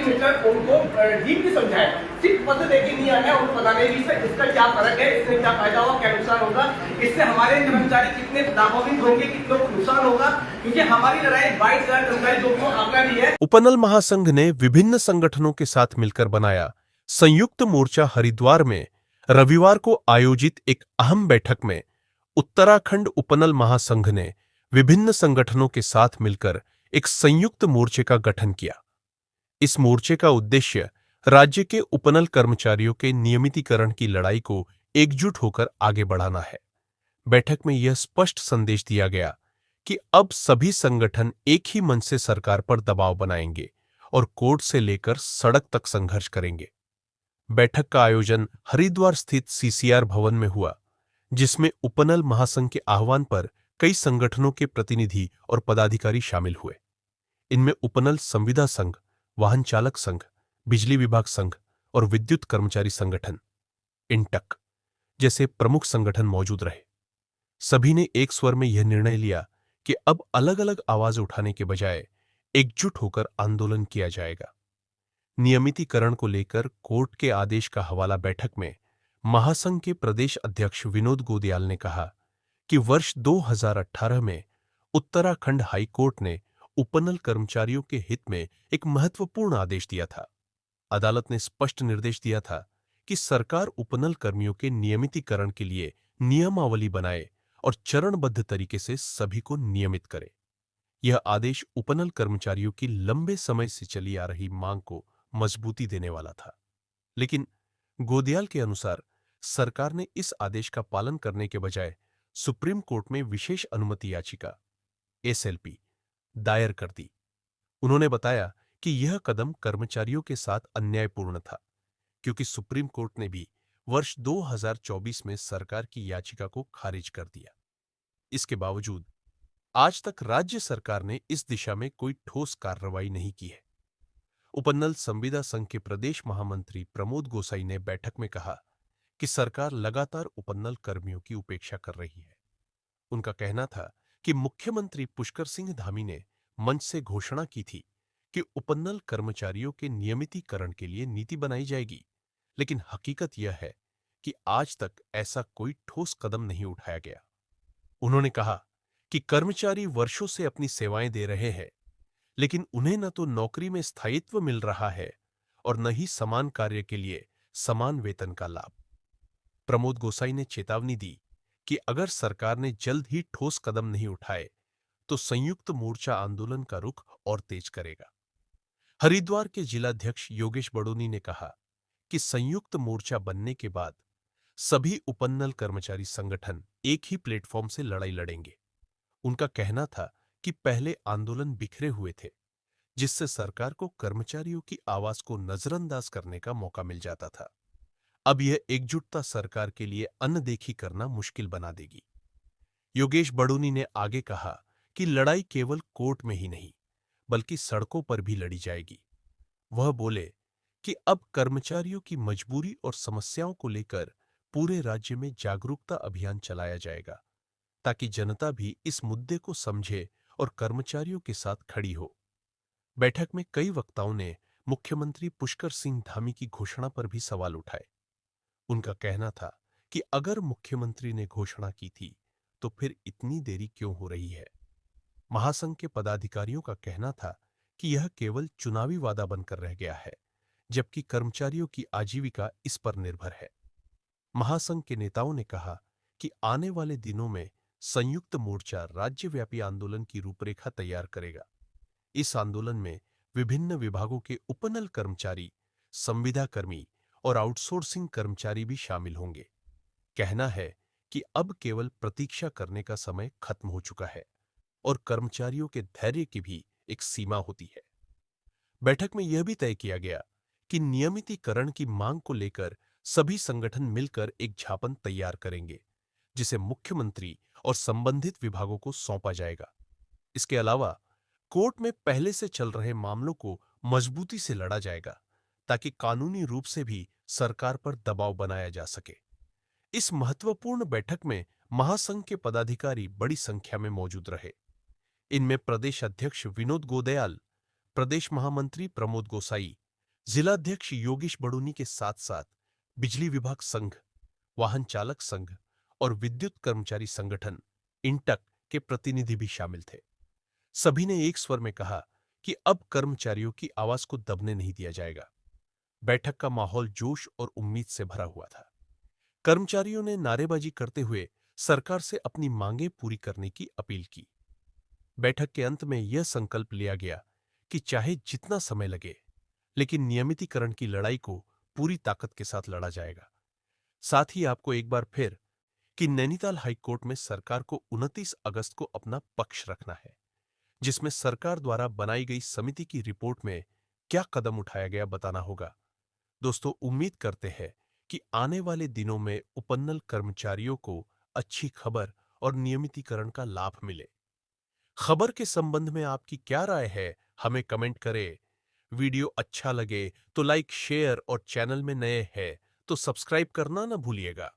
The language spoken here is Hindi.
मिनिस्टर उनको डीपली समझाए, सिर्फ पद देके नहीं आना है, उनको बताने भी सर इसका क्या फर्क है, इससे क्या फायदा होगा, क्या नुकसान होगा, इससे हमारे कर्मचारी कितने लाभान्वित होंगे, कितनों को नुकसान होगा, क्योंकि हमारी लड़ाई 22,000 कर्मचारी जो आंकड़ा भी है। उपनल महासंघ ने विभिन्न संगठनों के साथ मिलकर बनाया संयुक्त मोर्चा हरिद्वार में रविवार को आयोजित एक अहम बैठक में उत्तराखंड उपनल महासंघ ने विभिन्न संगठनों के साथ मिलकर एक संयुक्त मोर्चे का गठन किया। इस मोर्चे का उद्देश्य राज्य के उपनल कर्मचारियों के नियमितीकरण की लड़ाई को एकजुट होकर आगे बढ़ाना है। बैठक में यह स्पष्ट संदेश दिया गया कि अब सभी संगठन एक ही मन से सरकार पर दबाव बनाएंगे और कोर्ट से लेकर सड़क तक संघर्ष करेंगे। बैठक का आयोजन हरिद्वार स्थित सीसीआर भवन में हुआ, जिसमें उपनल महासंघ के आह्वान पर कई संगठनों के प्रतिनिधि और पदाधिकारी शामिल हुए। इनमें उपनल संविदा संघ, वाहन चालक संघ, बिजली विभाग संघ और विद्युत कर्मचारी संगठन इंटक जैसे प्रमुख संगठन मौजूद रहे। सभी ने एक स्वर में यह निर्णय लिया कि अब अलग अलग आवाज उठाने के बजाय एकजुट होकर आंदोलन किया जाएगा। नियमितीकरण को लेकर कोर्ट के आदेश का हवाला बैठक में महासंघ के प्रदेश अध्यक्ष विनोद गोदयाल ने कहा कि वर्ष 2018 में उत्तराखंड हाईकोर्ट ने उपनल कर्मचारियों के हित में एक महत्वपूर्ण आदेश दिया था। अदालत ने स्पष्ट निर्देश दिया था कि सरकार उपनल कर्मियों के नियमितीकरण के लिए नियमावली बनाए और चरणबद्ध तरीके से सभी को नियमित करे। यह आदेश उपनल कर्मचारियों की लंबे समय से चली आ रही मांग को मजबूती देने वाला था। लेकिन गोदयाल के अनुसार सरकार ने इस आदेश का पालन करने के बजाय सुप्रीम कोर्ट में विशेष अनुमति याचिका एसएलपी दायर कर दी। उन्होंने बताया कि यह कदम कर्मचारियों के साथ अन्यायपूर्ण था, क्योंकि सुप्रीम कोर्ट ने भी वर्ष 2024 में सरकार की याचिका को खारिज कर दिया। इसके बावजूद आज तक राज्य सरकार ने इस दिशा में कोई ठोस कार्रवाई नहीं की है। उपनल संविदा संघ के प्रदेश महामंत्री प्रमोद गोसाई ने बैठक में कहा कि सरकार लगातार उपनल कर्मियों की उपेक्षा कर रही है। उनका कहना था कि मुख्यमंत्री पुष्कर सिंह धामी ने मंच से घोषणा की थी कि उपनल कर्मचारियों के नियमितीकरण के लिए नीति बनाई जाएगी, लेकिन हकीकत यह है कि आज तक ऐसा कोई ठोस कदम नहीं उठाया गया। उन्होंने कहा कि कर्मचारी वर्षों से अपनी सेवाएं दे रहे हैं, लेकिन उन्हें न तो नौकरी में स्थायित्व मिल रहा है और न ही समान कार्य के लिए समान वेतन का लाभ। प्रमोद गोसाई ने चेतावनी दी कि अगर सरकार ने जल्द ही ठोस कदम नहीं उठाए तो संयुक्त मोर्चा आंदोलन का रुख और तेज करेगा। हरिद्वार के जिलाध्यक्ष योगेश बड़ोनी ने कहा कि संयुक्त मोर्चा बनने के बाद सभी उपनल कर्मचारी संगठन एक ही प्लेटफॉर्म से लड़ाई लड़ेंगे। उनका कहना था कि पहले आंदोलन बिखरे हुए थे, जिससे सरकार को कर्मचारियों की आवाज को नजरअंदाज करने का मौका मिल जाता था। अब यह एकजुटता सरकार के लिए अनदेखी करना मुश्किल बना देगी। योगेश बड़ोनी ने आगे कहा कि लड़ाई केवल कोर्ट में ही नहीं, बल्कि सड़कों पर भी लड़ी जाएगी। वह बोले कि अब कर्मचारियों की मजबूरी और समस्याओं को लेकर पूरे राज्य में जागरूकता अभियान चलाया जाएगा, ताकि जनता भी इस मुद्दे को समझे और कर्मचारियों के साथ खड़ी हो। बैठक में कई वक्ताओं ने मुख्यमंत्री पुष्कर सिंह धामी की घोषणा पर भी सवाल उठाए। उनका कहना था कि अगर मुख्यमंत्री ने घोषणा की थी तो फिर इतनी देरी क्यों हो रही है। महासंघ के पदाधिकारियों का कहना था कि यह केवल चुनावी वादा बनकर रह गया है, जबकि कर्मचारियों की आजीविका इस पर निर्भर है। महासंघ के नेताओं ने कहा कि आने वाले दिनों में संयुक्त मोर्चा राज्यव्यापी आंदोलन की रूपरेखा तैयार करेगा। इस आंदोलन में विभिन्न विभागों के उपनल कर्मचारी, संविदा कर्मी और आउटसोर्सिंग कर्मचारी भी शामिल होंगे। कहना है कि अब केवल प्रतीक्षा करने का समय खत्म हो चुका है और कर्मचारियों के धैर्य की भी एक सीमा होती है। बैठक में यह भी तय किया गया कि नियमितीकरण की मांग को लेकर सभी संगठन मिलकर एक ज्ञापन तैयार करेंगे, जिसे मुख्यमंत्री और संबंधित विभागों को सौंपा जाएगा। इसके अलावा कोर्ट में पहले से चल रहे मामलों को मजबूती से लड़ा जाएगा, ताकि कानूनी रूप से भी सरकार पर दबाव बनाया जा सके। इस महत्वपूर्ण बैठक में महासंघ के पदाधिकारी बड़ी संख्या में मौजूद रहे। इनमें प्रदेश अध्यक्ष विनोद गोदयाल, प्रदेश महामंत्री प्रमोद गोसाई, जिलाध्यक्ष योगेश बड़ोनी के साथ साथ बिजली विभाग संघ, वाहन चालक संघ और विद्युत कर्मचारी संगठन इंटक के प्रतिनिधि भी शामिल थे। सभी ने एक स्वर में कहा कि अब कर्मचारियों की आवाज को दबने नहीं दिया जाएगा। बैठक का माहौल जोश और उम्मीद से भरा हुआ था। कर्मचारियों ने नारेबाजी करते हुए सरकार से अपनी मांगें पूरी करने की अपील की। बैठक के अंत में यह संकल्प लिया गया कि चाहे जितना समय लगे, लेकिन नियमितीकरण की लड़ाई को पूरी ताकत के साथ लड़ा जाएगा। साथ ही आपको एक बार फिर कि नैनीताल हाईकोर्ट में सरकार को 29 अगस्त को अपना पक्ष रखना है, जिसमें सरकार द्वारा बनाई गई समिति की रिपोर्ट में क्या कदम उठाया गया बताना होगा। दोस्तों, उम्मीद करते हैं कि आने वाले दिनों में उपनल कर्मचारियों को अच्छी खबर और नियमितीकरण का लाभ मिले। खबर के संबंध में आपकी क्या राय है, हमें कमेंट करें। वीडियो अच्छा लगे तो लाइक, शेयर और चैनल में नए हैं तो सब्सक्राइब करना न भूलिएगा।